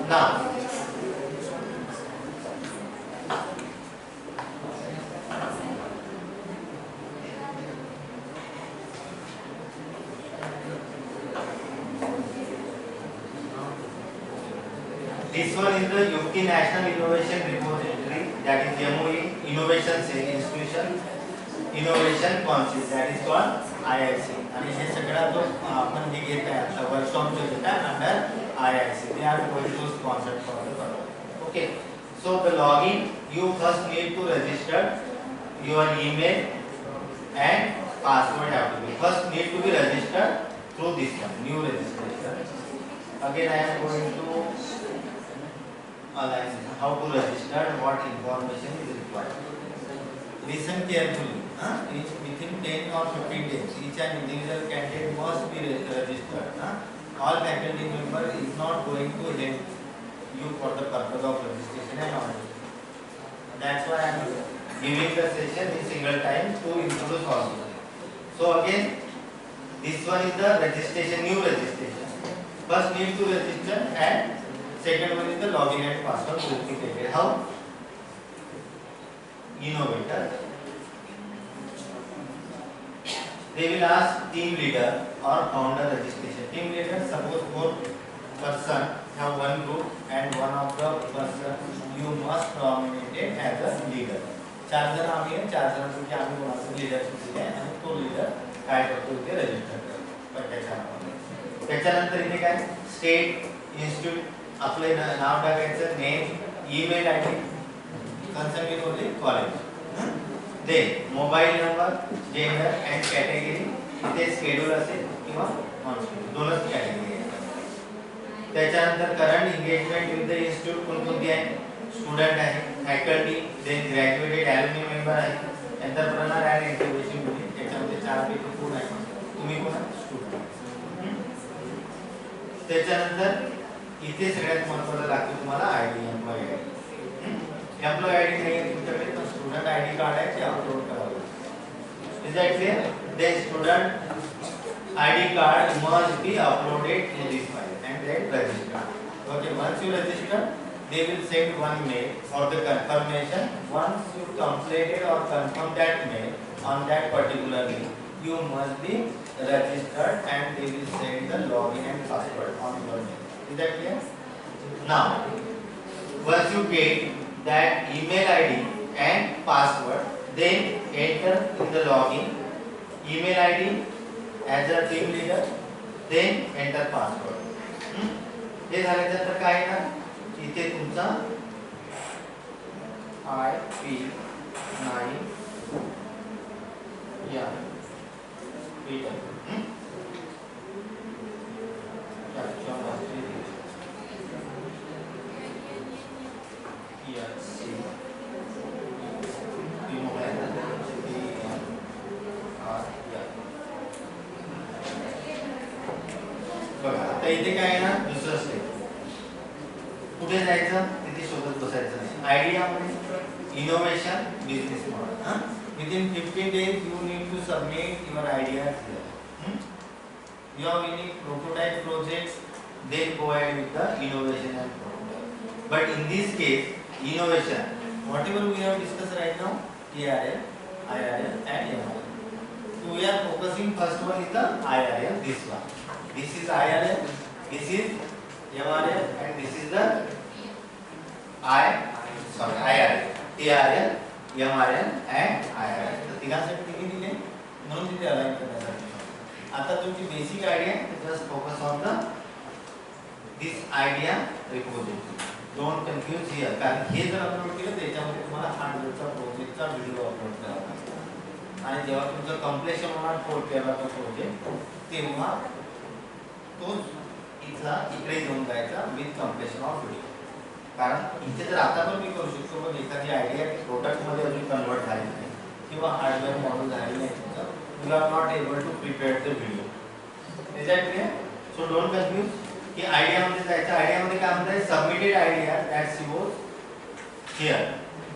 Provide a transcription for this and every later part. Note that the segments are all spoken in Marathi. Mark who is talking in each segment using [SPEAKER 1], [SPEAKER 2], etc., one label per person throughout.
[SPEAKER 1] Now, this one is the UP National Innovation Repository, that is MOE, Innovation Institution Innovation Council, that is called IIC. आणि हे सगळा जो आपण जे घेत आहे आता वर्कशॉप जो घेत आहे under IIC, they are going to sponsor for the program. Okay, so the login, you first need to register your email and password have to be first need to be registered through this one, new registration. Again I am going to align how to register, what information is required. Listen carefully. Within 10 or 15 days, each and individual candidate must be registered. All faculty member is not going to help you for the purpose of registration and all. That's why I am giving the session in single time to introduce all. So again, this one is the registration, new registration. First need to register and second one is the login and password verification. How? Innovator. They will ask team leader or founder registration. Team leader, suppose 4 person have one group and one of the person you must nominate as a leader. 4 जण आम्ही आहे, 4 जणांपैकी आम्ही कोणाचं लीडरशिप दिले आणि तो लीडर काय करतो ते रजिस्टर करतो. त्याच्यानंतर इथे काय स्टेट इन्स्टिट्यूट आपले नाव टाकायचं, name, email ID, concern only college. They mobile number, gender and category, इथे शेड्यूल असेल किंवा नॉन शेड्यूल दोनच कॅटेगरी आहे. त्याच्यानंतर current engagement with the institute कोणकोणती आहे, स्टुडंट आहे, फॅकल्टी, देन ग्रॅज्युएटेड ॲल्युमिनी मेंबर आहे, एंटरप्रेनर अँड इंक्युबेशन युनिट. त्याच्यामध्ये 4 पैकी कोण आहे, तुम्ही कोण स्टुडंट. त्याच्यानंतर इथे सगळ्यात महत्त्वाचं लागतं तुम्हाला ID, employee ID. Employee ID नाही तुमच्याकडे तर स्टुडंट आयडी कार्ड आहे ते अपलोड करावं. Is that clear? The student ID card must be uploaded in this file and then register. Okay, once you register, they will send one mail for the confirmation. Once you completed or confirm that mail on that particular link, you must be registered and they will send the login and password on your mail. Is that clear? Now, once you get that email ID and password, then enter in the login, email ID as a team leader, then enter password. हे झाल्यानंतर काय ना इथे तुमचा IP9 या बघा आता इथे काय आहे ना दुसरं स्टेप. कुठे जायचं तिथे शोधत बसायचं नाही. आयडियामध्ये innovation business model. Within 15 days you need to submit your ideas here. You have any prototype projects, then go ahead with the innovation and prototype. But in this case, innovation, whatever we have discussed right now, TRL, IRL and MRL. So we are focusing first one is the IRL, this one. This is IRL, this is MRL and this is the IRL, TRL, MRL and IRL. तर तिघांसाठी किती दिले म्हणून तिथे अलाइन करण्यासाठी. आता तुमची basic idea just focus on the this idea repository. Don't confuse here, कारण हे जर अपलोड केलं त्याच्यामध्ये तुम्हाला हार्डवेअरचा प्रोजेक्टचा व्हिडिओ अपलोड करावा लागतो आणि जेव्हा तुमचं कम्प्लीशन होणार 4th लेवलचा प्रोजेक्ट तेव्हा तो इथला इकडे घेऊन जायचा विथ कम्प्लीशन ऑफ व्हिडिओ. कारण इथे जर आता पण मी करू शकतो पण एखादी आयडिया प्रोडक्टमध्ये अजून कन्वर्ट झाली नाही किंवा हार्डवेअर मॉडेल झाली नाही तुमचं, you are not able to prepare the video. Exactly. So don't confuse की आयडियामध्ये जायचं. आयडियामध्ये काय म्हणतात submitted idea that she was here.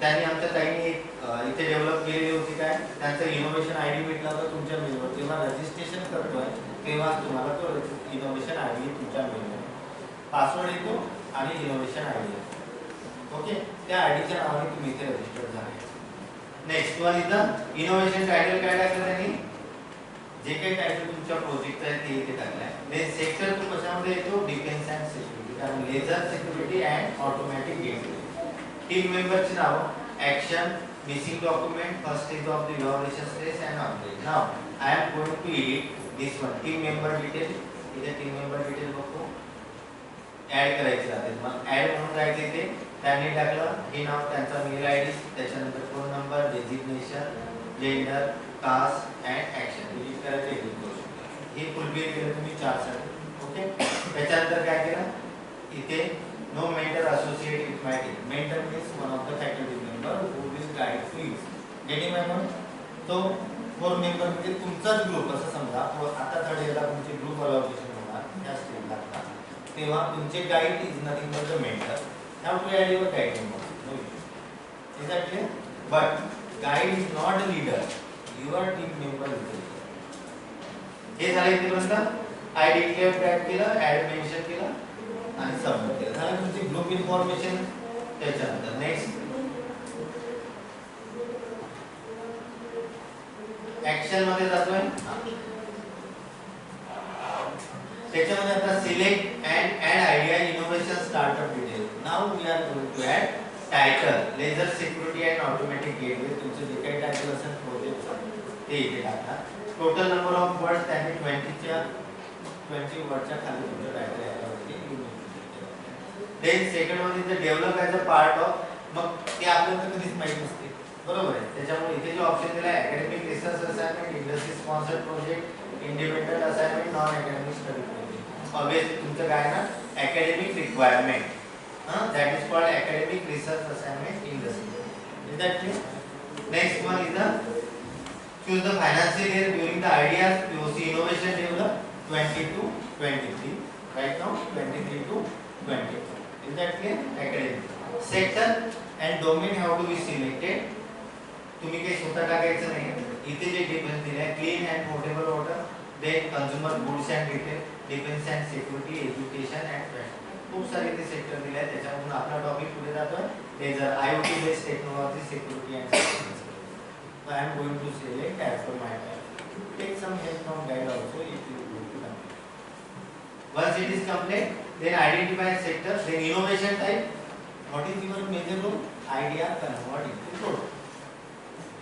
[SPEAKER 1] त्यांनी आमच्या ताईने एक इथे डेव्हलप केलेली होती काय, त्यांचं इनोव्हेशन आयडी भेटला होता तुमच्या मेलवर. जेव्हा रजिस्ट्रेशन करतोय तेव्हा तुम्हाला तो इनोव्हेशन आयडी तुमच्या मेलवर, पासवर्ड येतो आणि इनोव्हेशन आयडिया. ओके, त्या आयडीच्या नावाने तुम्ही इथे रजिस्टर झाले. नेक्स्ट वन इथं इनोव्हेशन टायटल काय टाकलं त्यांनी, जे काही टायटल तुमच्या प्रोजेक्ट आहे ते इथे टाकलाय. देन सेक्टर तो कशामध्ये येतो, डिफेन्स अँड सिक्युरिटी, कारण laser security and automatic gateway. Team मेंबरची नाव, action, missing document, first stage of the evaluation stage and update. नाव I am going to edit this one. Team member detail, इथे टीम मेंबर डिटेल बघतो, ऍड करायचे राहते. मग ऍड म्हणून जायचे इथे, त्यांनी टाकलं हे नाव, त्यांचा मेल आयडी, त्याच्यानंतर phone number, designation, gender, caste and action. Delete करायचं, एडिट करू शकता. हे फुल क्लिअर केलं तुम्ही 4 साठी. ओके, त्याच्यानंतर काय केलं इथे, no mentor associate with my team. Mentor means one of the faculty member who will guide to you. Getting my point. तो 4 मेंबर म्हणजे तुमचाच ग्रुप असं समजा. आता थर्ड इयरला तुमचे ग्रुप अलॉकेशन होणार त्या स्टेजला, तेव्हा तुमचे guide is nothing but the mentor. Now to add your guide member. No is that clear. But guide is not a leader, your team member is the leader. हे झालं इथेपर्यंत. आय डिक्लेअर टॅग केलं, ॲड मेन्शन केलं आणि सबमिट केलं. झालं तुमची ग्रुप इन्फॉर्मेशन. त्याच्यानंतर नेक्स्ट ऍक्शन मध्ये जातोय. त्याच्यामध्ये आता select and add idea, innovation, startup detail. Now we are going to add title, laser security and automatic gateway. तुमचे जे काही टायटल असेल प्रोजेक्ट ते इथे टाका. टोटल नंबर ऑफ वर्ड्स त्यांनी 20 वर्डच्या खाली तुमचं टायटल यायला पाहिजे. Then second one is the develop as a part of. मग ते आपल्याला कधीच माहिती नसते, बरोबर आहे. त्याच्यामुळे इथे जो ऑप्शन दिला आहे, academic research assignment, industry sponsored project, independent assignment, non academic study project. Obviously तुमचं काय ना, academic requirement, that is called academic research assignment in the school. Is that clear? Next one is the choose the financial year during the ideas POC innovation develop 22-23. Right now 23 to 24. Is that clear? Academic. Sector and domain have to be selected. तुम्ही काही स्वतः टाकायचं नाही. इथे जे डिफेन्स दिले आहे, clean and portable water, then consumer goods and retail, defence and security, education and fashion. खूप सारे ते सेक्टर दिले आहेत. त्याच्यामधून आपला टॉपिक पुढे जातोय, laser, IoT based technology, security and security. So I am going to select as per my type. Take some help from guide also if you go to complete. Once it is complete, then identify sector, then innovation type. What is your major role? Idea convert into product.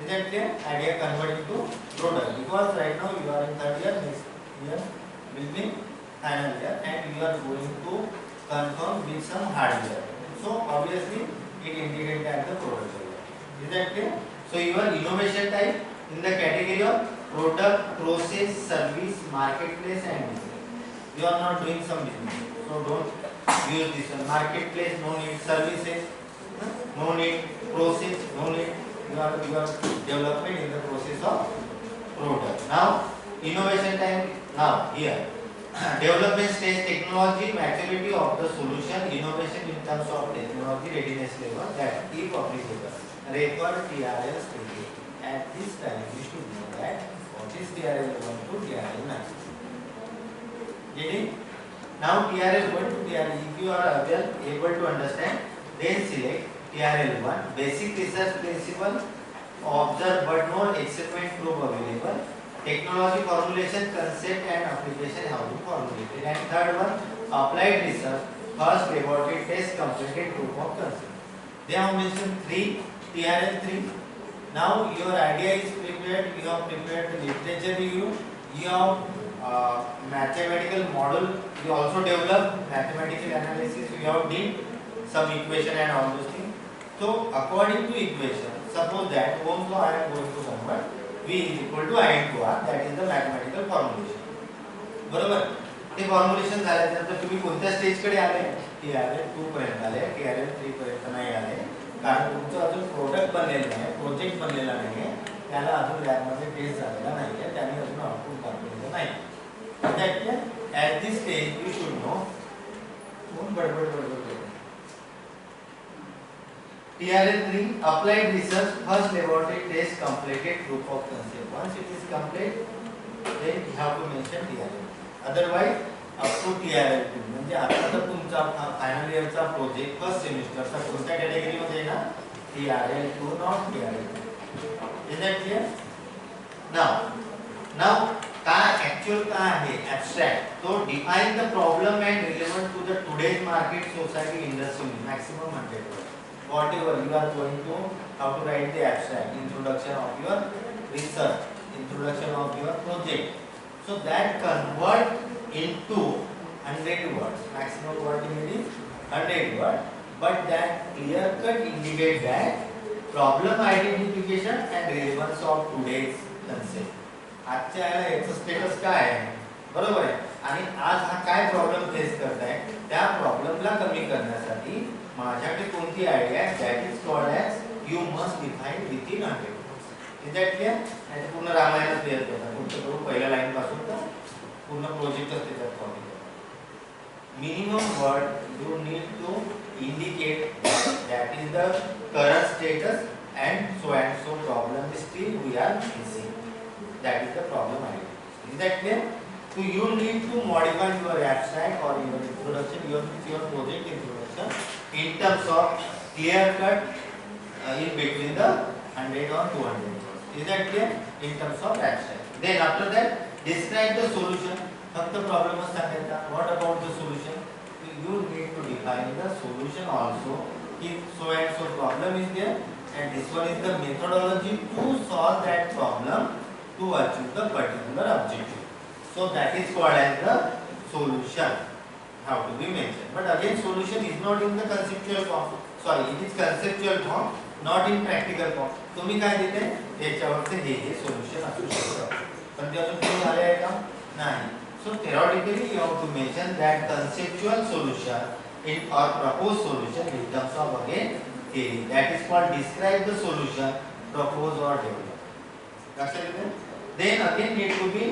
[SPEAKER 1] Is that clear? Idea convert into product. Because right now you are in third year, next year will be final year, and you are going to confirm with some hardware. So obviously it integrated at the product level. Is that clear? So your innovation type in the category of product, process, service, marketplace and business. You are not doing some business, so don't use this one. Marketplace no need, services no need, process no need. You are development in the process of product. Now innovation time. Now here development stage, technology maturity of the solution, innovation in terms of technology readiness level, that if applicable refer TRL stage. At this time you should know that what is TRL 1 to TRL 9. Getting? Now TRL 1 to TRL, if you are able to understand, then select TRL 1, basic research principle, observe but no experiment proof available, technology formulation, concept and application how to formulate it. And third one, applied research, first laboratory test completed proof of concept. They have mentioned 3, TRL 3. Now your idea is prepared, you have prepared the literature review, you have mathematical model, you also develop mathematical analysis, you have did some equation and all those things. So according to equation, suppose that Ohm's law I am going to convert, V is equal to I into R, that is the mathematical formulation. बरोबर. ते फॉर्म्युलेशन झाल्यानंतर तुम्ही कोणत्या स्टेज कडे आले? TRL 2 पर्यंत आले, TRL 3 पर्यंत नाही आले, कारण तुमचं अजून प्रोडक्ट बनलेलं नाही, प्रोजेक्ट बनलेला नाही, त्याला अजून लॅब मध्ये टेस्ट झालेला नाही आहे, त्याने अजून आउटपुट दाखवलेलं नाही. That at this stage you should know. कोण बडबड TRL 3, applied research, first laboratory test completed, proof of concept. Once it is complete, then you have to mention TRL. Otherwise, up to TRL 2 म्हणजे आता तर तुमचा फायनल इयरचा प्रोजेक्ट फर्स्ट सेमिस्टरचा कोणत्या कॅटेगरीमध्ये येणार TRL 2 not TRL 2 is that clear now काय ऍक्च्युअल काय आहे ऍब्स्ट्रॅक्ट तो define the problem and relevant to the today's market society industry maximum 100 words whatever you are going to how to write the abstract introduction of your research introduction of your project so that convert into 100 words maximum word limit is 100 words but that clear cut indicate that problem identification and relevance of today's concept आजच्या याचं स्टेटस काय आहे बरोबर आहे आणि आज हा काय प्रॉब्लेम फेस करताय त्या प्रॉब्लेमला कमी करण्यासाठी माझ्याकडे कोणती आयडिया आहे that is called as you must define with in 100 words is that clear नाही पूर्ण रामायणच क्लिअर करता पुढचं करू पहिल्या लाईन पासून तर पूर्ण प्रोजेक्टच त्याच्यात कॉपी करा minimum word you need to indicate that is the current status and so problem is still we are facing that is the problem identity is that clear so you need to modify your abstract or your introduction your project introduction in terms of clear cut in between the 100 or 200 words is that clear in terms of abstract then after that describe the solution फक्त problem सांगायचा what about the solution you need to define the solution also if so and so problem is there and this one is the methodology to solve that problem to achieve the particular objective so that is called as the solution how to be mentioned but again solution is not in the conceptual form sorry it is conceptual form not in practical form तुम्ही काय देते याच्यावरचे हे सोल्युशन असू शकतं पण ते अजून पूर्ण झाले आहे का नाही so theoretically you have to mention that conceptual solution in or proposed solution in terms of again theory that is called describe the solution propose or develop then again need to be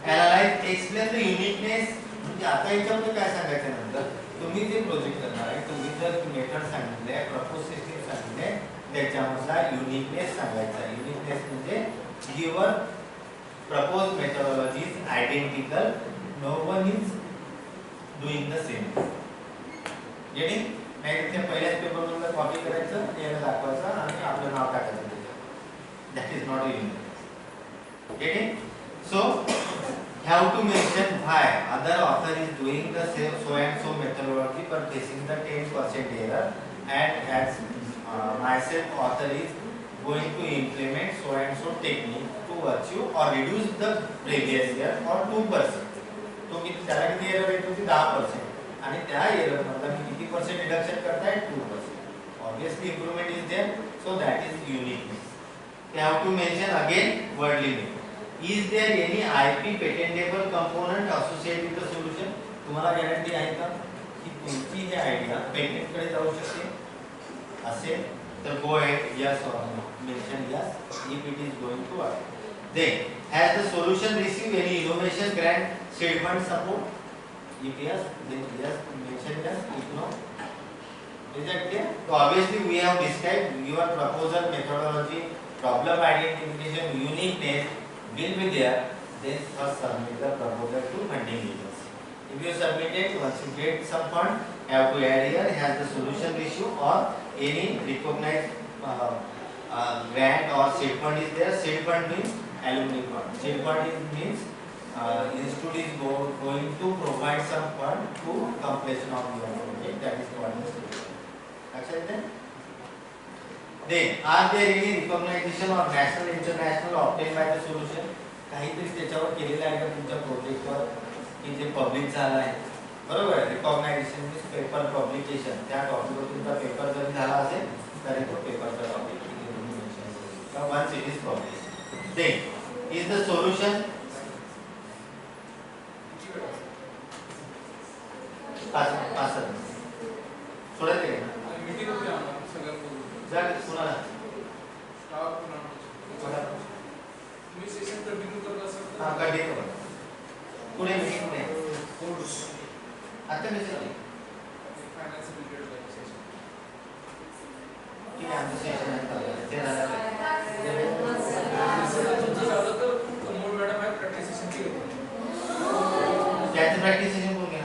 [SPEAKER 1] analyze explain the uniqueness म्हणजे आता याच्यामध्ये काय सांगायचं नंतर तुम्ही जे प्रोजेक्ट करणार आहे तुम्ही जर मेथड सांगितले प्रपोज सिस्टीम सांगितले त्याच्यामधला युनिकनेस सांगायचा युनिकनेस म्हणजे given propose methodology is identical no one is doing the same getting नाही त्या पहिल्याच पेपर मधलं कॉपी करायचं याला दाखवायचं आणि आपलं नाव टाकायचं त्याच्यात that is not unique getting so have to mention why other author is doing the same so and so methodology but facing the 10% error and as myself author is going to implement so and so technique to achieve or reduce the previous year or 2% तो किती त्याला किती एरर येत होती 10% आणि त्या एरर मधला मी किती पर्सेंट रिडक्शन करताय 2% obviously improvement is there so that is uniqueness they have to mention again word limit is there any IP patentable component associated with the solution तुम्हाला गॅरंटी आहे का की तुमची ही आयडिया पेटंट कडे जाऊ शकते असेल तर go ahead yes or no mention yes if it is going to work then has the solution received any innovation grant seed fund support if yes then yes mention yes if no is that clear so obviously we have described your proposal methodology problem identification uniqueness will be there then first submit the proposal to funding agency if you submit it once you get some fund have to add here has the solution issue or any recognized grant or seed fund is there seed fund means alumni fund seed fund means institute is going to provide some fund to completion of your project that is called seed fund accept that then are there any recognition or national international obtained by the solution काहीतरी त्याच्यावर केलेलं आहे का तुमच्या प्रोजेक्टवर की जे पब्लिक झालं आहे बरोबर आहे रिकॉग्नायझेशन मीन्स पेपर पब्लिकेशन त्या टॉपिकवर तुमचा पेपर जरी झाला असेल तरी तो पेपरचा टॉपिक तुम्ही मेन्शन करू once it is publish then is the solution असं सोडायचं आहे जर कुणाला
[SPEAKER 2] तुम्ही सेशन कंटिन्यू करत असाल
[SPEAKER 1] हां कंटिन्यू करा पुढे मीटिंग पुढे आता मेसेज
[SPEAKER 2] फायनान्स रिलेटेड सेशन
[SPEAKER 1] की आमचं सेशन आहे ते झालं
[SPEAKER 2] तुमचं झालं तर मोड मॅडम आहे प्रॅक्टिस सेशन केलं
[SPEAKER 1] त्याचं प्रॅक्टिस सेशन कोण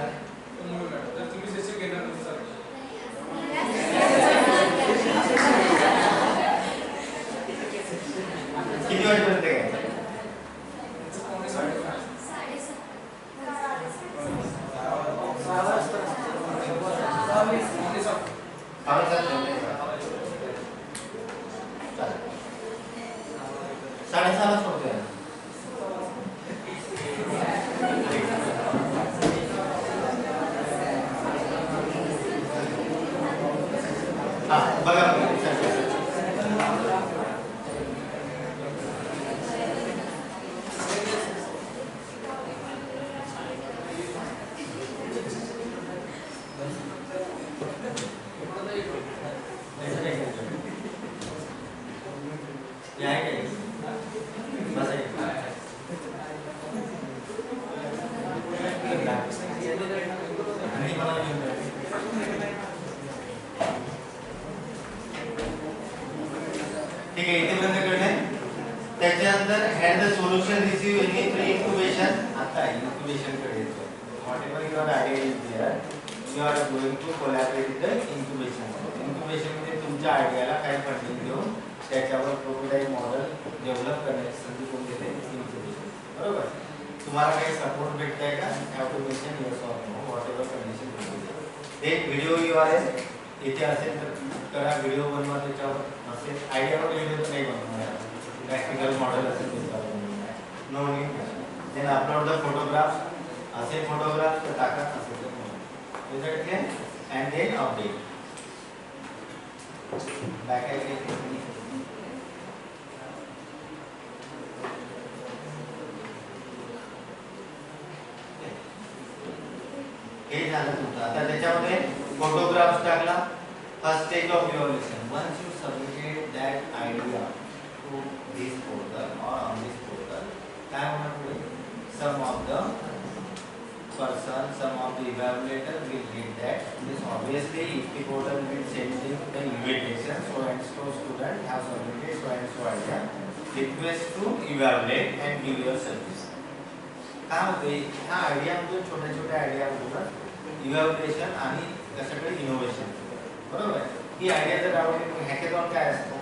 [SPEAKER 2] साडेसात.
[SPEAKER 1] 7:30 ठेवले का? चालेल. 6:30 सोडतोय. हा बघा ठीक आहे, इथे पर्यंत कळलंय. त्याच्यानंतर had the solution receive any pre incubation. आता इन्क्युबेशन कडे येतो. Whatever your idea is there, you are going to collaborate with the incubation. Incubation मध्ये तुमच्या आयडियाला काही फंडिंग देऊन त्याच्यावर प्रोटोटाइप मॉडेल डेव्हलप करण्याची संधी कोण देते? इन्क्युबेशन. बरोबर. तुम्हाला काही सपोर्ट भेटतंय का? Automation your soft no whatever condition. एक व्हिडिओ URL इथे असेल तर करा, व्हिडिओ बनवा त्याच्यावर. नसेल आयडियावर व्हिडिओ तर नाही बनवणार, प्रॅक्टिकल मॉडेल असेल त्याच्यावर बनवणार. No need. Then upload the photographs. असेल फोटोग्राफ्स तर टाका, असेल तर बनवा. And then update. बॅक हे झालं तुमचं. आता त्याच्यामध्ये फोटोग्राफ्स टाकला. First stage of evaluation. Once you submitted that idea to this portal और ऑन दिस पोर्टल, काय होणार पुढे? Some of the person, some of the evaluator will read that. This obviously if the portal will sending the invitation so and so student have submitted so and so idea, request to evaluate and give your service. काय होते ह्या आयडियामधून छोट्या छोट्या आयडिया होतात इव्हॅल्युएशन आणि त्याच्याकडे इनोव्हेशन. बरोबर आहे. ही आयडिया जर आवडली, हॅकेथॉन काय असतो?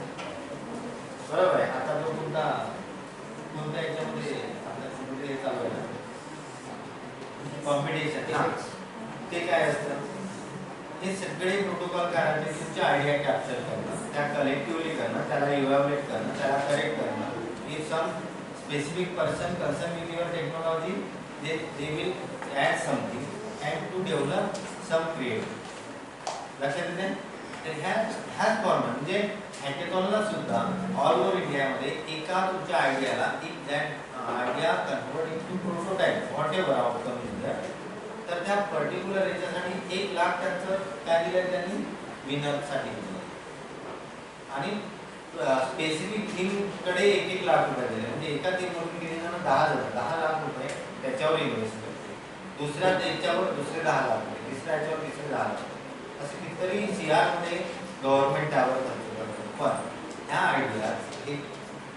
[SPEAKER 1] बरोबर आहे. आता जो कोणता याच्यामध्ये आपल्या कुठे चालू आहे ना कॉम्पिटिशन, ते काय असतं? हे सगळे प्रोटोकॉल करायचे तुमच्या आयडिया कॅप्चर करणं, त्या कलेक्टिव्हली करणं, त्याला इव्हॅल्युएट करणं, त्याला करेक्ट करणं. If some specific person concerned with your technology, they will add something and to develop some creative. लक्षात येते? तर ह्याच फॉर्मॅट म्हणजे हॅकेथॉनला सुद्धा ऑल ओव्हर इंडियामध्ये एका तुमच्या आयडियाला if that idea convert into prototype whatever outcome is that, तर त्या पर्टिक्युलर याच्यासाठी 1 लाख त्यांचं काय दिलं त्यांनी विनरसाठी दिलं. आणि स्पेसिफिक थीम कडे 1-1 लाख रुपये दिले. म्हणजे एका थीम वरून गेलेला 10 लाख रुपये त्याच्यावर इन्व्हेस्ट करते. दुसऱ्या त्याच्यावर दुसरे 10 लाख रुपये, तिसऱ्या याच्यावर तिसरे 10 लाख रुपये, असे कितीतरी CR मध्ये गव्हर्नमेंट त्यावर खर्च करतात. पण ह्या आयडिया हे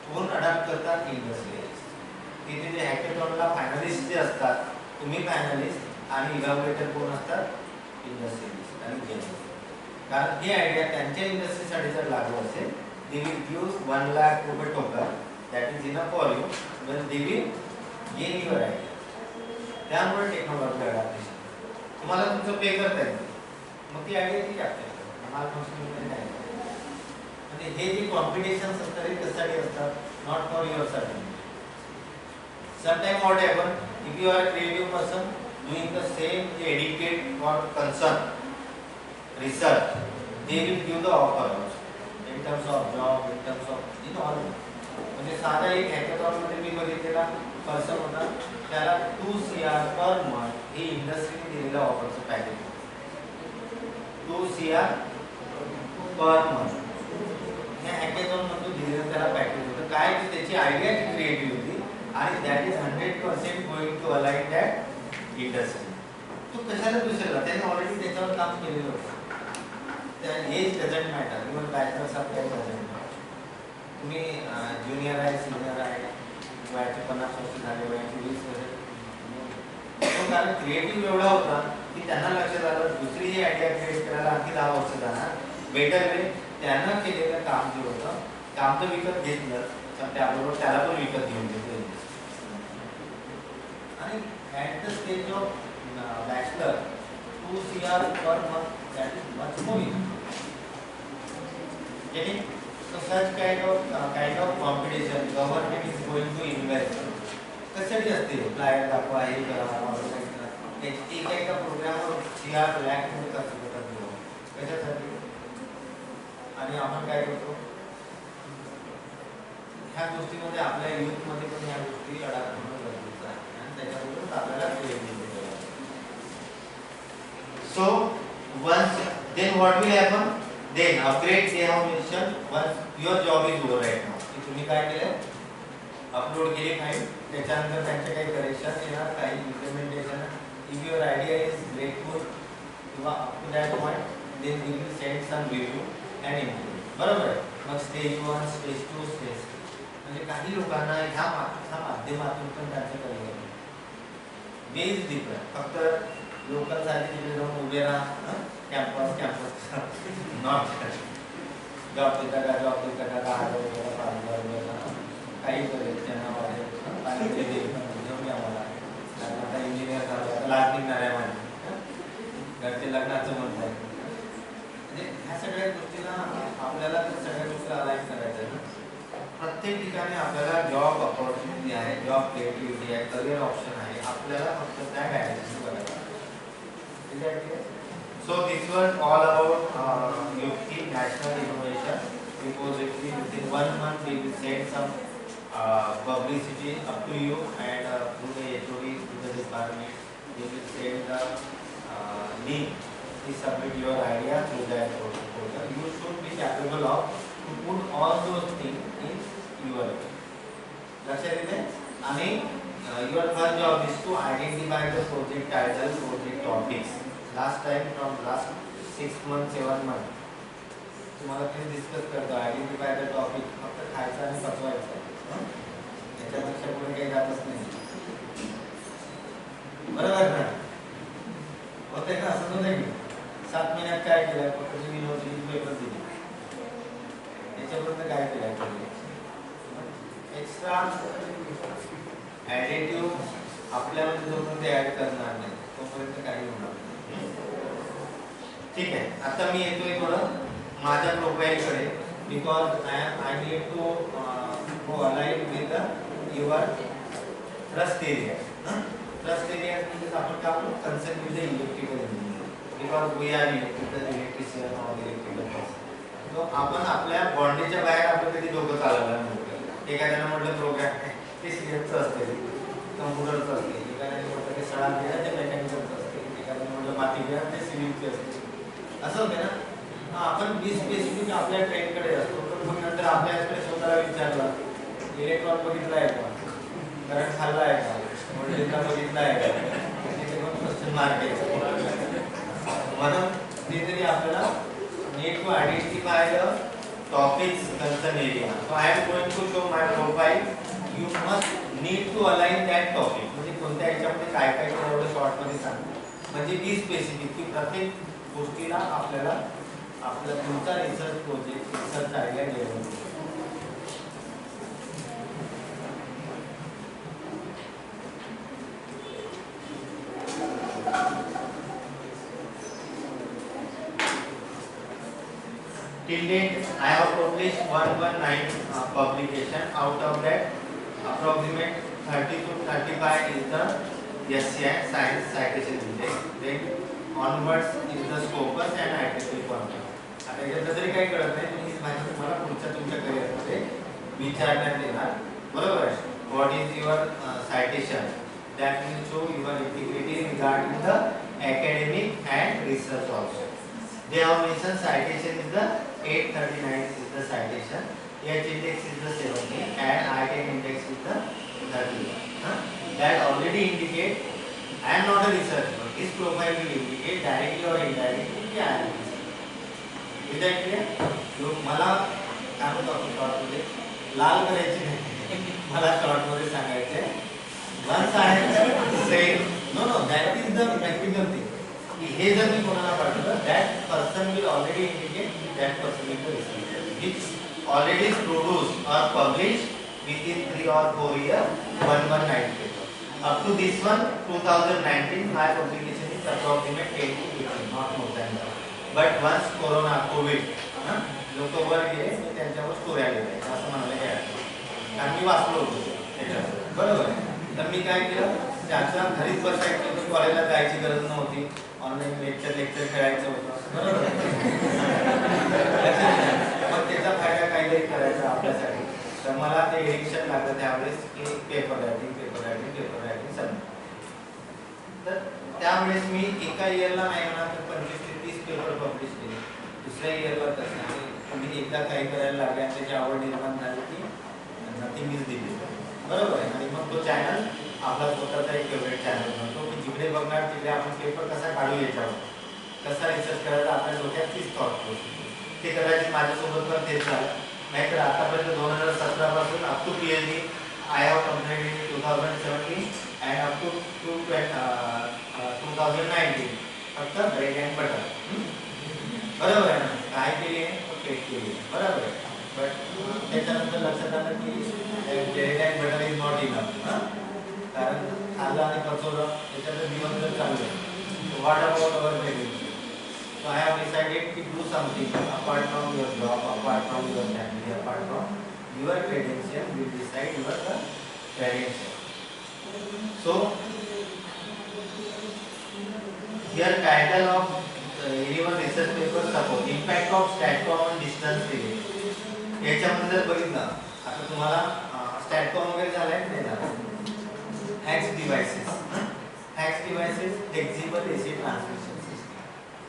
[SPEAKER 1] कोण अडॉप्ट करतात? इंडस्ट्री. तिथे जे हॅकेथॉनला फायनलिस्ट जे असतात, तुम्ही फायनलिस्ट आणि इव्हॅल्युएटर कोण असतात? इंडस्ट्रियलिस्ट आणि जर्नलिस्ट. कारण ही आयडिया त्यांच्या इंडस्ट्रीसाठी जर लागू असेल, they will use 1 lakh रुपये token, that is enough for you, when they will gain your idea. त्यामुळे टेक्नॉलॉजी अडॅप्टेशन तुम्हाला तुमचं पे करता येईल. मग ती आयडिया ती कॅप्चर करते. माल फंक्शन नाही. म्हणजे हे जे कॉम्पिटिशन्स असतात हे कशासाठी असतात? Not for your certificate. Sometime what happen if you are a creative person doing the same dedicate for concern research, they will give the offer in terms of job, in terms of all. म्हणजे साधा एक हॅकेथॉन मध्ये मी बघितलेला पर्सन होता, त्याला 2 CR पर मंथ हे इंडस्ट्रीने दिलेलं ऑफरचं पॅकेज. 2 CR पर मंथ हे हॅकेथॉन मधून दिलेलं त्याला पॅकेज होतं. काय की त्याची आयडिया क्रिएटिव्ह होती आणि that is 100% going to align that industry. तो कशाला दुसऱ्याला त्याने ऑलरेडी त्याच्यावर काम केलेलं होतं. Age doesn't matter, even bachelors of life doesn't matter. तुम्ही ज्युनियर आहे, सिनियर आहे, वयाचे 50 वर्ष झाले, वयाचे 20 वर्ष, कारण क्रिएटिव्ह एवढा होता की त्यांना लक्षात आलं दुसरी जी आयडिया क्रिएट करायला आणखी 10 वर्ष जाणार. बेटर वे त्यानं केलेलं काम जे होतं, काम तर विकत घेतलं, तर त्याबरोबर त्याला पण विकत घेऊन घेतलं. आणि at the stage of bachelor 2 CR per month that is much more easy. Getting? So such kind of competition government is going to invest. कशासाठी असते फ्लायर दाखवा हे करा एक एका प्रोग्रामवर 4 लाख मध्ये खर्च करतात कशासाठी आणि आपण काय करतो ह्या गोष्टीमध्ये आपल्या युथ मध्ये पण ह्या गोष्टी अडाप्ट होणं गरजेचं आहे आणि त्याच्याबरोबर आपल्याला ट्रेनिंग द्यावी लागेल. So once then what will happen? Then upgrade they have mentioned once your job is over right now. की तुम्ही काय केलं अपलोड केले फाईल त्याच्यानंतर त्यांचे काही करेक्शन येणार काही implementation if your idea is grateful किंवा up to that point then we will send some review and improve. बरोबर आहे. मग स्टेज 1 स्टेज 2 स्टेज म्हणजे काही लोकांना ह्या माध्यमातून पण त्यांचं करिअर बेस डिफरंट फक्त लोकल साठी तिकडे जाऊन उभे राहा कॅम्पस नॉट जॉब देता का काही करेल त्यांना वाटेल आम्हाला आता इंजिनियर झालं लाज निघणार आहे माझी घरचे लग्नाचं म्हणत आहे म्हणजे ह्या सगळ्या गोष्टीला आपल्याला सगळ्या गोष्टीला अलाइन करायचं आहे ना प्रत्येक ठिकाणी आपल्याला जॉब अपॉर्च्युनिटी आहे जॉब क्रिएटिव्हिटी आहे करिअर ऑप्शन आहे आपल्याला फक्त त्या गायडन्स करायला So this was all about UPI National Innovation Repository. Within 1 month we will send some publicity up to you and through the HOD to the department we will send the link to submit your idea through that portal. You should be capable of to put all those things in your लक्षात येते आणि your first job is to identify the project title, project topics. Last time from last 6 months 7 months तुम्हाला ते डिस्कस करतो आयडेंटिफाय द टॉपिक फक्त खायचं आणि पचवायचं याच्यापेक्षा पुढे काही जातच नाही बरोबर ना होते का असं होतं की 7 महिन्यात काय केलं फक्त जी नोट्स पेपर दिली याच्यापर्यंत काय केलं एक्स्ट्रा ॲडिटिव्ह आपल्यामध्ये जोपर्यंत ते ऍड करणार नाही तोपर्यंत काही होणार नाही ठीक आहे आता मी येतोय थोडं माझ्या प्रोफाइलकडे because I need to go align with your trust area trust area म्हणजे आपण काय म्हणतो concern with the electrical engineer because we are electrician और इलेक्ट्रिकल पर्सन तो आपण आपल्या बॉन्डेच्या बाहेर आपण कधी दोघं चालवलं नव्हतं एखाद्यानं म्हटलं प्रोग्राम ते सीएफचं असते कम्प्युटरचं असते एखाद्याने म्हटलं ते सळा दिला ते मेकॅनिकलचं असते एखाद्याने म्हटलं माती दिला ते सिव्हिलचे असते असं होते ना आपण बी स्पेसिफिक आपल्या ट्रेनकडे असतो पण मग नंतर आपल्याकडे स्वतःला विचारलं इलेक्ट्रॉन बघितला आहे का करंट खाल्ला आहे का व्होल्टेजला बघितला आहे का तिथे पण क्वेश्चन मार्क आहे म्हणून तिथे आपल्याला need to identify the topics concern area so I am going to show my profile you must need to align that topic म्हणजे कोणत्या ह्याच्यामध्ये काय काय एवढं शॉर्टमध्ये सांग म्हणजे बी स्पेसिफिक की प्रत्येक गोष्टीला आपल्याला आपला तुमचा research project research idea develop till date I have published 119 publication out of that approximate 30 to 35 is the SCI science citation index then onwards is the scopus and ITP content आता याच्यात जरी काही कळत नाही तुम्ही माहिती तुम्हाला पुढच्या तुमच्या करिअरमध्ये विचारण्यात येणार बरोबर आहे what is your citation that will show your integrity regarding the academic and research also they have mentioned citation is the 839 is the citation H index is the 70 and I10 index is the 31 that already indicate I am not a researcher this profile will indicate directly or indirectly कि I am a researcher is that clear लोग मला काय म्हणतो आपण शॉर्ट मध्ये लाल करायचे नाही मला शॉर्ट मध्ये सांगायचे once I have said no that is the practical thing कि हे जर मी कोणाला पाठवलं that person will already indicate that person is the researcher which already produced or published within 3 or 4 years 119 paper up to this one 2019 my publication is approximate 10 to 15 not more than that but once corona covid लोक वर गेले मी त्यांच्यावर स्टोऱ्या लिहायच्या असं म्हणायला काय कारण मी वाचलो होतो त्याच्यावर बरोबर आहे. तर मी काय केलं त्याच्या घरीच बसायचं कॉलेजला जायची गरज नव्हती ऑनलाईन लेक्चर खेळायचं होतं बरोबर मग त्याचा फायदा काहीतरी करायचा आपल्यासाठी. तर मला ते एडिक्शन लागलं त्यावेळेस की पेपर रायटिंग सगळं. तर त्यावेळेस मी एका इयरला नाही म्हणा तर 25 ते 30 पेपर पब्लिश केले. दुसऱ्या इयरला तसं मी एकदा काही करायला लागले आणि त्याची आवड निर्माण झाली की नथिंग इज दिली बरोबर आहे. आणि मग तो चॅनल आपला स्वतःचा एक फेवरेट चॅनल म्हणतो की जिकडे बघणार तिकडे आपण पेपर कसा काढू याच्यावर कसा रिसर्च करायचा आपल्या डोक्यात तीच थॉट प्रोसेस ते कदाचित माझ्यासोबत पण तेच झालं. नाहीतर आतापर्यंत 2017 पासून up to PhD I have completed in 2017 and up to 2019 फक्त ब्रेड अँड बटर बरोबर आहे ना. काय केली आहे पेट केली बरोबर आहे. बट त्याच्यानंतर लक्षात आलं की bread and butter is not enough कारण खाल्लं आणि पचवलं त्याच्यानंतर दिवस जर चाललं what about our parents. So I have decided to do something apart from your job, apart from your family, apart from your credential. You decide your credential. So here title of anyone research paper suppose impact of StatCom on distance relay. याच्यामध्ये जर बघितलं आता तुम्हाला StatCom वगैरे झालाय ते झालं. Hacks devices, flexible AC transmission.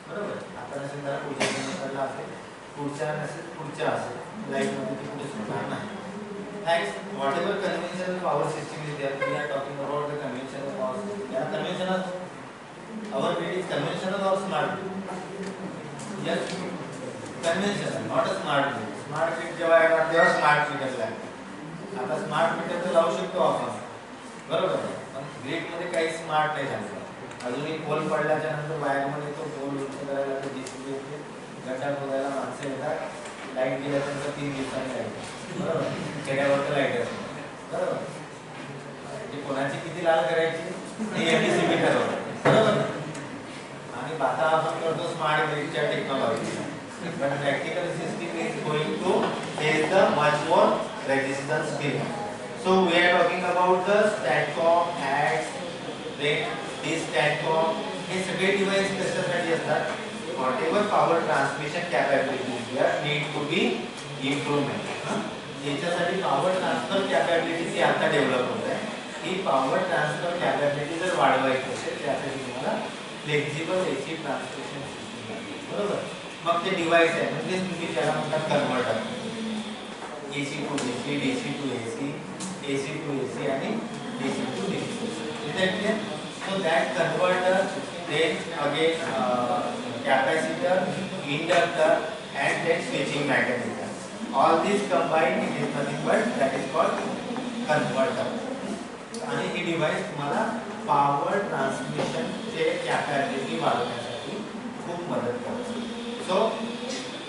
[SPEAKER 1] बरोबर आपण असेल जरा पुढच्या सेमिस्टरला असेल पुढच्या असेल लाईफमध्ये ती पुढे सुटणार नाही. Thanks whatever conventional power system is there we are talking about the conventional power system. या conventional our grid is conventional और smart yes conventional not a smart grid. Smart grid जेव्हा येणार तेव्हा स्मार्ट मीटर लागेल. आता स्मार्ट मीटर तर लावू शकतो आपण बरोबर आहे पण ग्रीडमध्ये काही स्मार्ट नाही झालं. अजूनही पोल पडल्याच्या नंतर वायरमध्ये तो पोल उंच करायला तर JCB येते गड्डा खोदायला माणसं येतात लाईट गेल्यानंतर 3 दिवसांनी लाईट बरोबर खेड्यावर तर लाईट असते बरोबर. म्हणजे कोणाची किती लाल करायची हे MDCB ठरवतं बरोबर. आणि आता आपण करतो स्मार्ट ग्रीडच्या टेक्नॉलॉजी पण practical system is going to face the much more resistance skill. So we are talking about the StatCom hacks then this StatCom हे सगळे डिव्हाइस कशासाठी असतात whatever power transmission capabilities there need to be improvement. याच्यासाठी पॉवर ट्रान्सफर कॅपॅबिलिटी ती आता डेव्हलप होत आहे. ही पॉवर ट्रान्सफर कॅपॅबिलिटी जर वाढवायची असेल त्यासाठी तुम्हाला फ्लेक्झिबल AC ट्रान्समिशन सिस्टम लागेल बरोबर. मग ते डिव्हाइस आहे म्हणजे तुम्ही त्याला म्हणतात converter AC to DC, DC to AC, AC to AC आणि DC to DC. Is that clear? So that converter, then again capacitor, inductor, and then switching mechanism. All these combined it is nothing but that is called converter. आणि हे डिव्हाइस तुम्हाला पॉवर ट्रान्समिशन चे कॅपॅबिलिटी वाढवण्यासाठी खूप मदत करते. So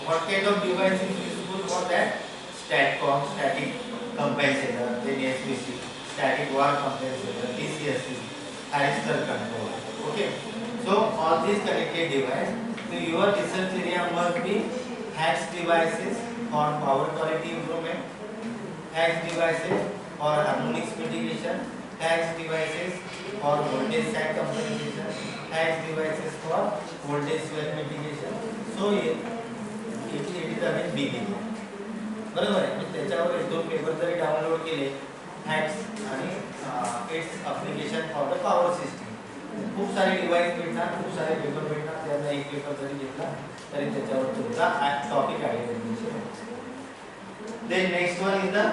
[SPEAKER 1] what kind of device is useful for that? StatCom, static compensator, then SVC, static war compensator, DCSC, thyristor control. Okay. So all these connected device. So your research area must be hacks devices for power quality improvement, hacks devices for harmonics mitigation, hacks devices for voltage sag compensation, hacks devices for voltage swell mitigation. So it is again beginning. बरोबर आहे. म्हणजे त्याच्यावर 1-2 पेपर जरी डाउनलोड केले हॅक्स आणि it's application for the power system खूप सारे डिव्हाइस भेटणार खूप सारे पेपर भेटणार. त्याचा एक पेपर जरी घेतला तरी त्याच्यावर तुमचा topic identification. Then next one is the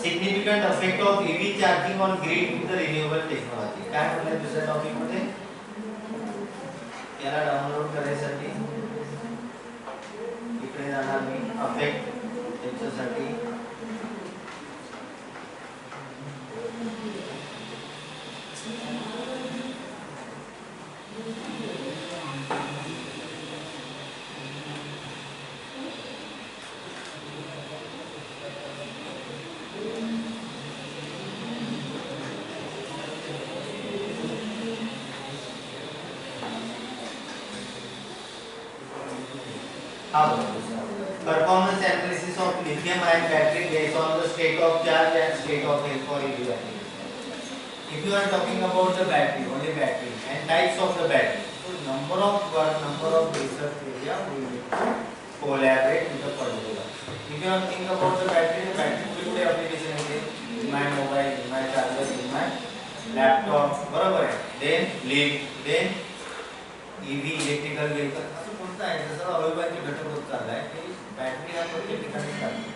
[SPEAKER 1] significant effect of EV charging on grid with the renewable technology. काय म्हणले दुसऱ्या टॉपिक मध्ये याला डाउनलोड करायसाठी इकडे जाणार मी अफेक्ट त्याच्यासाठी हा बघा. Performance analysis of lithium ion battery based on the state of charge and state of health for EV application. If you are talking about the battery, only battery and types of the battery, so number of work, number of research area we need to collaborate with the particular. If you are thinking about the battery will be application in my mobile, in my charger, in my laptop, बरोबर आहे. Then lift, then EV electrical vehicle असं कोणतं आहे जसं अविभाज्य घटक होत चाललाय की बॅटरी हा प्रत्येक ठिकाणी चालतो.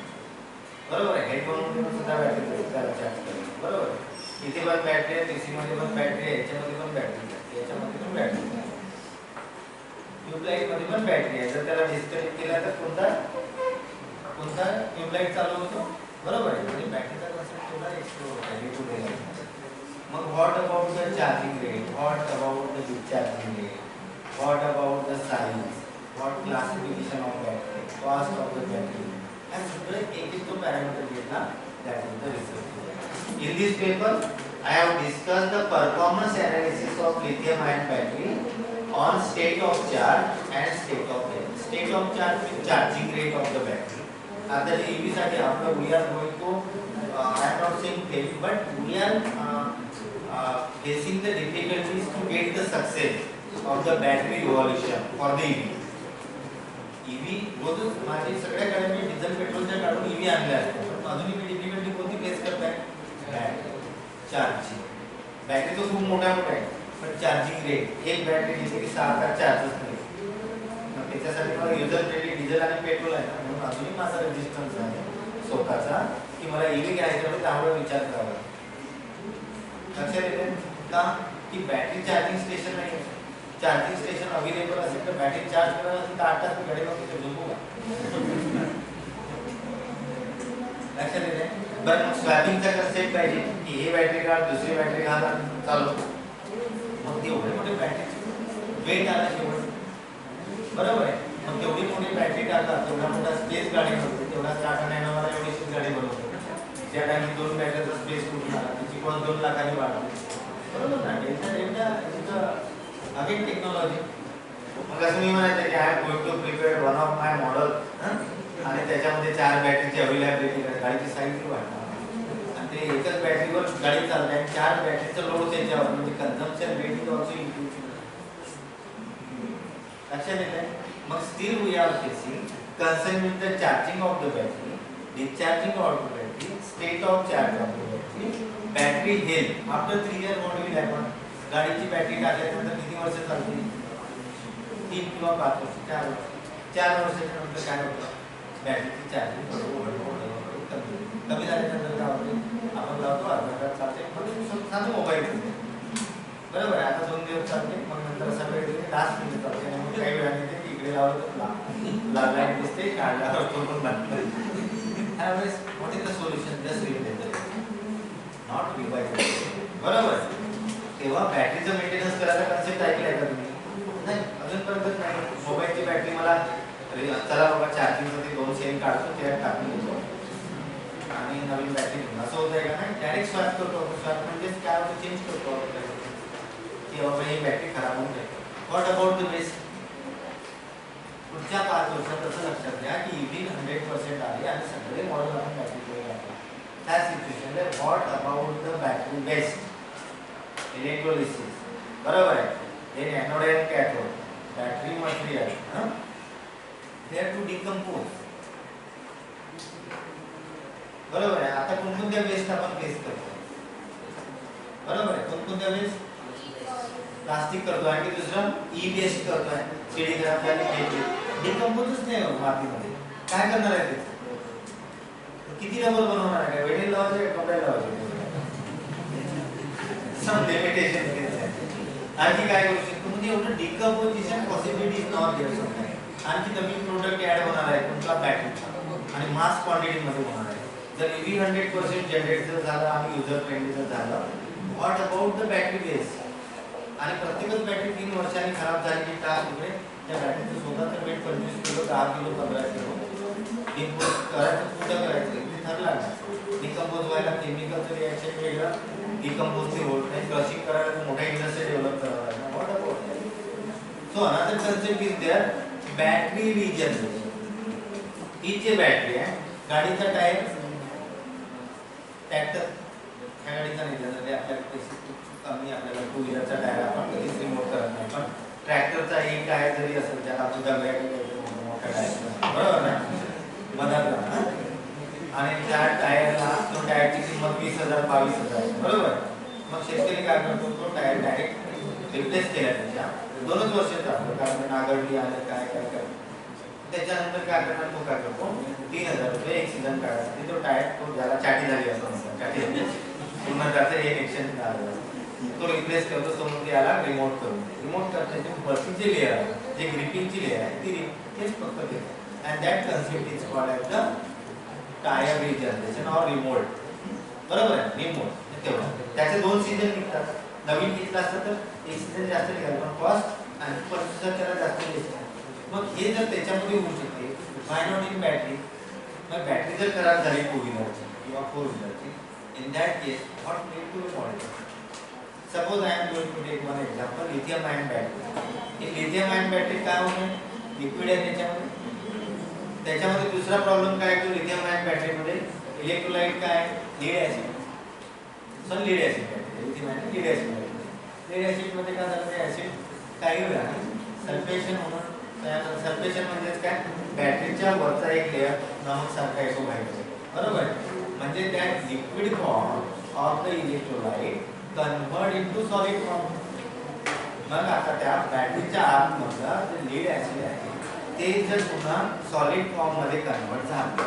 [SPEAKER 1] बरोबर आहे. हेडफोन सुद्धा बॅटरी चार्ज करतो. बरोबर आहे. इथे पण बॅटरी आहे, एसी मध्ये पण बॅटरी आहे, याच्यामध्ये पण बॅटरी आहे, याच्यामध्ये पण बॅटरी आहे, ट्यूबलाईट मध्ये पण बॅटरी आहे. जर त्याला डिस्कनेक्ट केला तर कोणता ट्यूबलाईट चालू होतो. बरोबर आहे. म्हणजे बॅटरीचा कन्सेप्ट थोडा एक्सप्लोर होता डे टू डे. मग what about the charging rate, what about the discharging rate, what about the size, what classification of battery, cost of the battery, हे सगळे एक तो पॅरामीटर घेतला. That is the research. In this paper, I have discussed the performance analysis of lithium-ion battery on state of charge and state of health. State of charge means charging rate of the battery. आता जे EV साठी आपण we are going to I am not saying fail, but we are facing the difficulties to get the success of the battery evolution for the EV. EV रोजच माझे सगळ्याकडे मी डिझेल पेट्रोलच्या काढून EV आणले असते. पण अजूनही मी डिफिकल्टी कोणती फेस करताय? चार्जिंग. बॅटरी तो खूप मोठा आहे पण चार्जिंग रेट एक बॅटरी घेतली की 6 तास चार्जच नाही. मग त्याच्यासाठी मला युजर फ्रेंडली डिझेल आणि पेट्रोल आहे ना, म्हणून अजूनही माझा रेजिस्टन्स आहे स्वतःचा की मला EV घ्यायचा होता त्यामुळे विचार करावा. लक्षात येते का की बॅटरी चार्जिंग स्टेशन नाही. चार्जिंग स्टेशन अवेलेबल असेल तर बॅटरी चार्ज करायला असेल तर 8 तास मी गाडीवर तिथे झोपू का? लक्षात येते. बरं मग स्वॅपिंगचा कन्सेप्ट पाहिजे की हे बॅटरी काढ दुसरी बॅटरी घाला चालू. मग तेवढे मोठे बॅटरी वेट आला शेवट. बरोबर आहे. मग तेवढी मोठी बॅटरी टाका तेवढा मोठा स्पेस गाडी बनवते. तेवढा टाटा नॅनोवाला एवढीशीच गाडी बनवतो. त्या टाइम 2 बॅटरीचा स्पेस कुठून आला त्याची कोण 2 लाखांनी वाढवली. बरोबर ना. Delta again technology. मग असं मी म्हणायचं की I am going to prepare one of my model आणि त्याच्यामध्ये 4 बॅटरीची अवेलेबिलिटी आहे. गाडीची साईज वाढणार आणि ते एकच बॅटरीवर गाडी चालते आणि 4 बॅटरीचं लोड त्याच्यावर म्हणजे consumption rate is also increase. लक्षात येते. मग still we are facing concern with the charging of the battery, discharging of the battery, state of charge of the battery, battery health. After 3 year what will happen? गाडीची बॅटरी टाकल्यानंतर किती वर्ष चालते? 3 किंवा 5 वर्ष, 4 वर्ष. 4 वर्षाच्या नंतर काय होतं? बॅटरीची चार्जिंग कमी झाल्यानंतर काय होते? आपण लावतो अर्धा तास चालते मग साधं मोबाईल घेते. बरोबर आहे. आता 2 दिवस चालते मग नंतर असा वेळ घेते 10 मिनिटं चालते आणि मग काही वेळाने ते इकडे लावलं तर लाईट दिसते काढल्यावर तो पण बंद. त्यावेळेस what is the solution? Just replace not revise. बरोबर. तेव्हा बॅटरीचं मेंटेनन्स करायचा कन्सेप्ट ऐकलाय का तुम्ही? नाही अजूनपर्यंत नाही. मोबाईलची बॅटरी मला चला बाबा चार्जिंगचं ते 2 सेल काढतो त्यात टाकून देतो आणि नवीन बॅटरी घेऊन असं होत आहे का? नाही डायरेक्ट स्वॅप करतो. स्वॅप म्हणजे काय होतं? चेंज करतो की बाबा ही बॅटरी खराब होऊन जाईल. What about the best? पुढच्या 5 वर्षात असं लक्षात घ्या की EV 100% आले आणि सगळे मॉडेल आपण बॅटरी वापरतो. त्या सिच्युएशनला what about the battery best electrolysis. बरोबर आहे. हे anode and cathode battery material they have to decompose. बरोबर आहे. आता कोणकोणत्या वेस्ट आपण फेस करतो? बरोबर आहे. कोणकोणत्या वेस्ट? प्लास्टिक करतो आणि दुसरं ई वेस्ट करतोय. शिडी खराब झाली फेकली. डिकंपोजच नाही होत मातीमध्ये. काय करणार आहे ते? किती रबर बनवणार आहे? वेल्डिंग लावायचे का कपडे लावायचे? सम लिमिटेशन आणखी काय करू शकतो? म्हणजे एवढं decomposition possibility is not there sometime. आणखी नवीन प्रोडक्ट ऍड होणार आहे तुमचा बॅटरीचा आणि मास क्वांटिटी मध्ये होणार आहे. जर EV 100% जनरेट झालं आणि युजर फ्रेंडली झालं, what about the battery base? आणि प्रत्येकच बॅटरी 3 वर्षांनी खराब झाली की का तिकडे त्या बॅटरीचं स्वतःचं weight 25 kilo 10 kilo 15 kilo decompose करायचं पुढं करायचं ते ठरला ना. डिकंपोज व्हायला केमिकलचं रिॲक्शन वेगळं डिकंपोजचे होत नाही. क्रशिंग करायला मोठ्या इंडस्ट्री डेव्हलप करावं लागणार. What about? So another concept is there battery regeneration. ही जी बॅटरी आहे, गाडीचा टायर ट्रॅक्टर ह्या गाडीचा नाही जनरली आपल्याकडे पैसे खूप कमी, आपल्याला टू व्हीलरचा टायर आपण कधीच रिमोट करत नाही, पण ट्रॅक्टरचा एक टायर जरी असेल त्याला आपण दगड्या मोठा टायर बरोबर ना मधातला, आणि त्या टायरला तो टायरची किंमत 20,000 22,000 बरोबर. मग शेतकरी काय करतो, तो टायर डायरेक्ट रिप्लेस केला त्याच्या 2च वर्ष चालतो, कारण नागरडी आलं काय काय काय, त्याच्यानंतर काय करणार तो काय करतो 3,000 रुपये एक सीझन काढायचा तो टायर, तो ज्याला चाटी झाली असं म्हणतात, चाटी पूर्ण त्याचं एक एक्सचेंज झालं तो रिप्लेस करतो. तो मग याला रिमोट करून रिमोट करण्याची वरची जी लेअर आहे, जे ग्रिपिंगची लेअर आहे ती तेच फक्त घेतो, and that concept is called as the tyre regeneration or remote. बरोबर आहे, रिमोट. तेव्हा त्याचे 2 सीझन निघतात. नवीन घेतलं असतं तर एक सीझन जास्त निघाल, पण कॉस्ट आणि परत त्याला जास्त घ्यायचं. मग हे जर त्याच्यामध्ये होऊ शकते, व्हाय नॉट इन बॅटरी. मग बॅटरी जर खराब झाली 2 व्हीलरची किंवा 4 व्हीलरची, in that case what need to be modified. Suppose I am going to take one example, lithium ion battery. ही लिथियम आयन बॅटरी काय होते, लिक्विड आहे त्याच्यामध्ये दुसरा प्रॉब्लेम काय आहे, लिथियम आयन बॅटरीमध्ये इलेक्ट्रोलाइट काय, lead acid. Sir lead acid lithium ion lead acid. Lead acid मध्ये काय झालं, ते ऍसिड काही वेळा सल्फेशन होणं. सल्फेशन म्हणजे काय, बॅटरीच्या वरचा एक लेअर नमक सारखा येतो बाहेर, बरोबर. म्हणजे त्या liquid form of the electrolyte convert into solid form. मग आता त्या बॅटरीच्या आतमधला जे लीड ऍसिड आहे ते जर पुन्हा सॉलिड फॉर्म मध्ये कन्वर्ट झालं,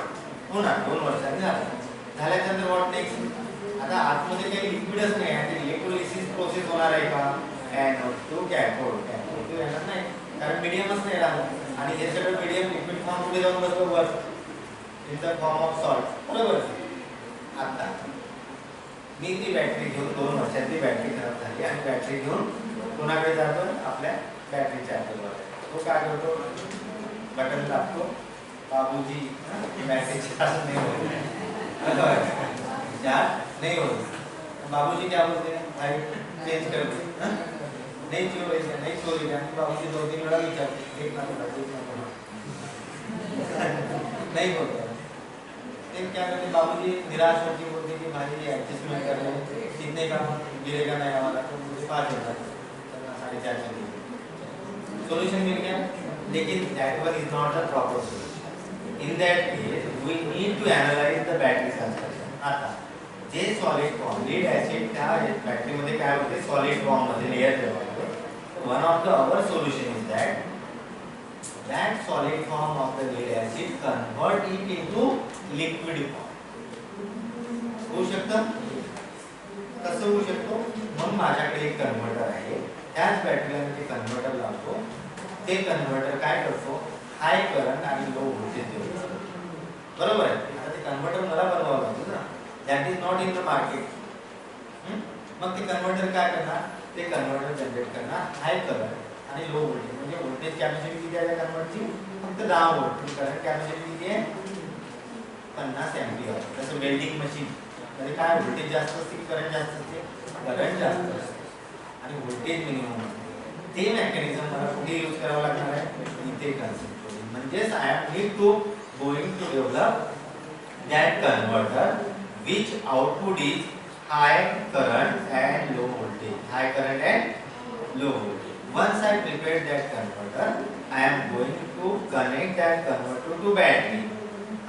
[SPEAKER 1] पुन्हा 2 वर्षांनी झाल्यानंतर व्हॉट नेक्स्ट, आता आतमध्ये काही लिक्विडच नाही आहे, ते इलेक्ट्रोलिसिस प्रोसेस होणार आहे का, anode to cathode, cathode to anode नाही, कारण मीडियमच नाही राहत, आणि हे सगळं मीडियम लिक्विड फॉर्म मध्ये जाऊन बसलं वर in the form of salt, बरोबर. आता मी ती बॅटरी घेऊन 2 वर्षांची बॅटरी खराब झाली, आणि बॅटरी घेऊन कोणाकडे जातो, आपल्या बॅटरी चार्जरवर. तो काय करतो, बटन दाबतो, बाबूजी बॅटरी चार्ज नहीं हो रही, चार्ज नहीं हो रही. बाबूजी क्या बोलते हैं, भाई चेंज कर दो, नहीं क्यों ऐसे नहीं चोरी जाती. बाबूजी 2-3 बड़ा विचारते, एक ना थोड़ा नहीं बोलते. फिर क्या करते बाबूजी, निराश होकर बोलते कि भाई एडजस्टमेंट कर लो, कितने का गिरेगा नया वाला, तो मुझे 5,000 450 सोल्यूशन मिल गया. लेकिन that one is not the proper solution. In that case, we need to analyze the battery construction. आता जे सॉलिड फॉर्म लीड ऍसिड त्या बॅटरी मध्ये काय होते, सॉलिड फॉर्म मध्ये लेयर ठेवायचे. One of the our solution is that solid form of the lead acid convert it into liquid form. होऊ शकतं, कसं होऊ शकतो, मग माझ्याकडे एक कन्व्हर्टर आहे, त्याच बॅटरीला मी ते कन्व्हर्टर लावतो. ते कन्व्हर्टर काय करतो, हाय करंट आणि लो व्होल्टेज देतो, बरोबर आहे. आता ते कन्व्हर्टर मला बनवावं लागतं ना, that is not in the market. मग ते कन्व्हर्टर काय करणार, ते कन्व्हर्टर जनरेट करणार हाय करंट आणि लो व्होल्टेज. म्हणजे व्होल्टेज कॅपॅसिटी किती आहे कन्व्हर्टरची, फक्त 10 व्होल्ट. करंट कॅपॅसिटी किती आहे, 50 एम्पियर. जसं वेल्डिंग मशीन मध्ये काय व्होल्टेज जास्त असते, करंट जास्त असते, करंट जास्त असते आणि व्होल्टेज मिनिमम असते. ते मेकॅनिझम मला कुठे यूज करावं लागणार आहे, इथे कन्सेप्ट. म्हणजेच I am need to going to develop that converter which output is high current and low voltage, high current and low voltage. Once I prepared that converter, I am going to connect that converter to battery.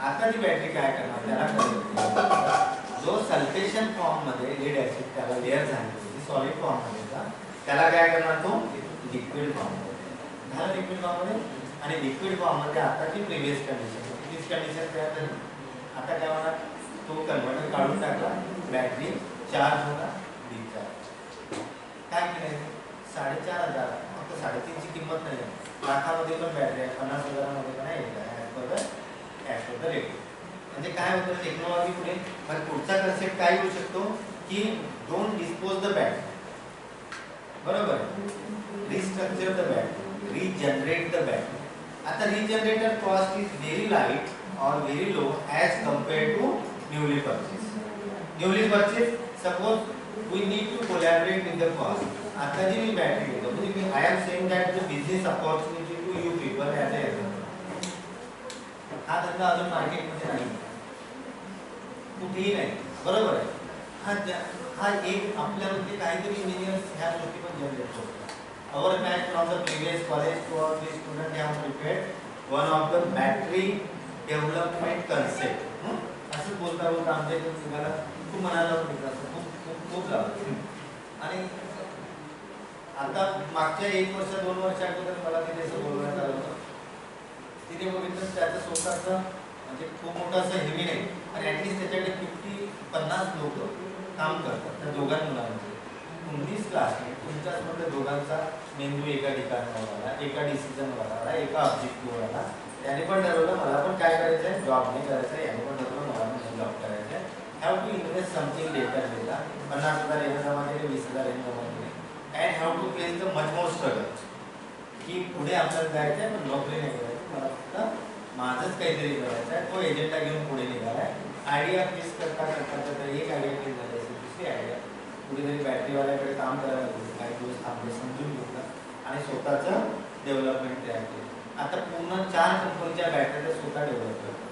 [SPEAKER 1] आता ती बॅटरी काय करणार, त्याला कनेक्ट, जो सल्फेशन फॉर्म मध्ये लीड ऍसिड त्याला लेअर झाली होती सॉलिड फॉर्म मध्ये, त्याला काय करणार, तो लिक्विड फॉर्म मध्ये झाला, लिक्विड फॉर्म मध्ये. आणि लिक्विड फॉर्म मध्ये आताची प्रिव्हियस कंडिशन, तीच कंडिशन तयार झाली. आता काय होणार, तो कन्वर्टर काढून टाकला, बॅटरी चार्ज होणार, डिस्चार्ज. काय केलं, 4,500, फक्त 3.5 ची किंमत नाही, लाखामध्ये पण बॅटरी आहे, 50,000 पण आहे, ॲज पर द रेट. म्हणजे काय होतं, टेक्नॉलॉजी पुढे. पण पुढचा कन्सेप्ट काय होऊ शकतो, की डोंट डिस्पोज द बॅटरी, बरोबर, restructure the battery, regenerate the battery. आता regenerator cost is very light और very low as compared to newly purchase. Newly purchase, suppose we need to collaborate with the cost. आता जी मी बॅटरी घेतो, म्हणजे मी I am saying that the business opportunity to you people people at the हा धंदा अजून मार्केटमध्ये नाही, कुठेही नाही, बरोबर आहे. हा एक आपल्यामध्ये काहीतरी इंजिनियर्स ह्या गोष्टी पण जनरेट करतो. Our batch from the previous college, 2 or 3 students have prepared one of the battery development concept. असं बोलता बोलता आमच्या इथे तुम्हाला खूप मनाला खूप खूप खूप लागलं. आणि आता मागच्या 1 वर्ष 2 वर्ष अगोदर मला तिथे असं बोलवण्यात आलं होतं. तिथे बघितलं त्याचं स्वतःचं म्हणजे खूप मोठं असं हेवी नाही, आणि ॲटलिस्ट त्याच्याकडे 50 लोक काम करतात त्या दोघांच्या मुलांमध्ये. तुम्हीच क्लास नाही, तुमच्याच मधल्या दोघांचा मेंदू एका ठिकाणावर आला, एका डिसिजनवर आला, एका ऑब्जेक्टिव्हवर आला. त्याने पण ठरवलं मला पण काय करायचं आहे, जॉब नाही करायचं आहे. याने पण ठरवलं मला पण जॉब करायचा आहे. Have to invest something later देता 50,000 यांना जमा केले, 20,000 यांना जमा केले. And have to face the much more struggle की पुढे आपल्याला जायचं आहे पण नोकरी नाही करायची, मला फक्त माझंच काहीतरी करायचं आहे. तो एजेंडा घेऊन पुढे निघाला आहे. आयडिया फेस करता करता एक आयडिया फेस झाली असेल, दुसरी आयडिया कुठेतरी बॅटरीवाल्याकडे काम करायला लागलं, काही दिवस थांबले, समजून घेतलं आणि स्वतःचं डेव्हलपमेंट तयार केलं. आता पूर्ण 4 कंपनीच्या बॅटऱ्या स्वतः डेव्हलप करतात,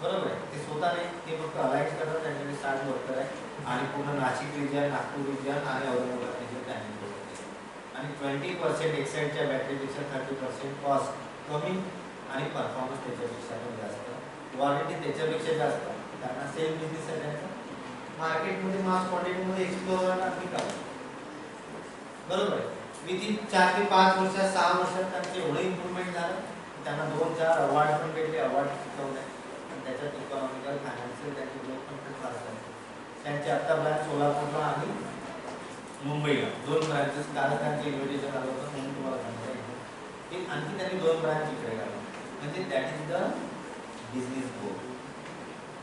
[SPEAKER 1] बरोबर आहे. ते स्वतः नाही, ते फक्त अलाइन्स करतात, त्यांच्याकडे 60 वर्कर आहे आणि पूर्ण नाशिक रिजन, नागपूर रिजन आणि औरंगाबाद रिजन त्यांनी करतात. आणि 20% एक्साईडच्या बॅटरीपेक्षा 30% कॉस्ट कमी आणि परफॉर्मन्स त्याच्यापेक्षा पण जास्त, वॉरंटी त्याच्यापेक्षा जास्त. त्यांना सेल बिझनेस आहे त्यांचा, मार्केटमध्ये मास क्वांटिटीमध्ये एक्सप्लोर करायला आम्ही का, बरोबर आहे. विदिन 4 ते 5 वर्षात 6 वर्षात त्यांचं एवढं इम्प्रूव्हमेंट झालं. त्यांना 2-4 अवॉर्ड पण भेटले, अवॉर्ड शिकवले. आणि त्याच्यात इकॉनॉमिकल फायनान्शियल त्यांची ग्रोथ पण खूप फास्ट आहे. त्यांचे आत्ता ब्रँच सोलापूरला आणि मुंबईला 2 ब्रँचेस. काल त्यांचं इन्व्हिटेशन आलं होतं म्हणून तुम्हाला सांगता येईल की आणखी त्यांनी 2 ब्रँच इकडे काढले. म्हणजे दॅट इज द बिझनेस गोल.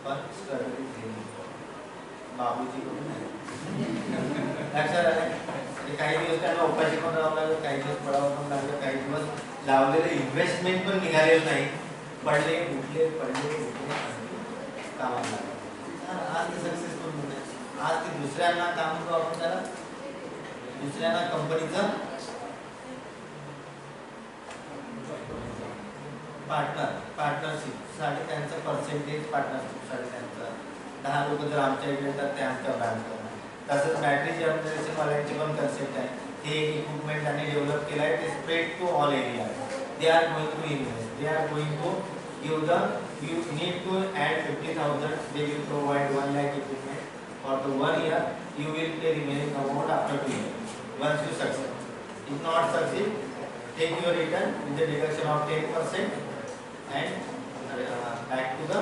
[SPEAKER 1] पण स्ट्रगल इज व्हेरी इम्पॉर्टंट. बाबूजी कडून नाही लक्षात आलं. काही दिवस त्यांना उपाशी पण राहावं लागलं, काही दिवस पडावं पण लागलं, काही दिवस लावलेलं इन्व्हेस्टमेंट पण निघालेलं नाही. पडले उठले पडले उठले कामाला लागले. आज ते सक्सेसफुल होते. आज ते दुसऱ्यांना काम करू आपण त्याला, दुसऱ्यांना कंपनीचं पार्टनरशिपसाठी त्यांचं पर्सेंटेज पार्टनरशिपसाठी त्यांचं 10 लोक जर आमच्या इकडे तर ते आमच्या ब्रँड करणार. तसंच बॅटरी जनरेशनवाल्यांची पण कन्सेप्ट आहे. हे एक इक्विपमेंट त्यांनी डेव्हलप केलं आहे. ते spread to all area. They are going to invest, they are going to give the, you need to add 50,000, they will provide 1 lakh equipment for the 1 year. You will pay remaining amount after 2 years once you succeed. If not succeed, take your return with the deduction of 10% and back to the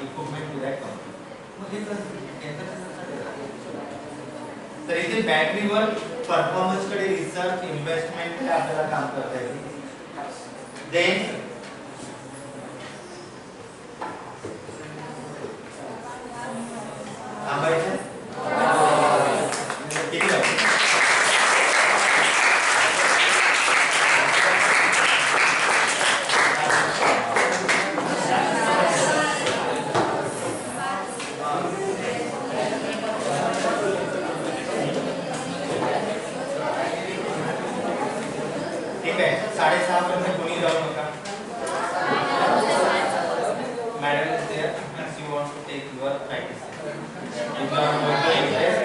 [SPEAKER 1] equipment to that company. तर इथे बॅटरीवर परफॉर्मन्सकडे रिसर्च इन्व्हेस्टमेंट आपल्याला काम करता येईल. देन थांबायचं किती लागतं? ठीक आहे, 6:30 पर्यंत कोणी जाऊ नका. Madam is there, she wants to take your practice. If you are going to invest,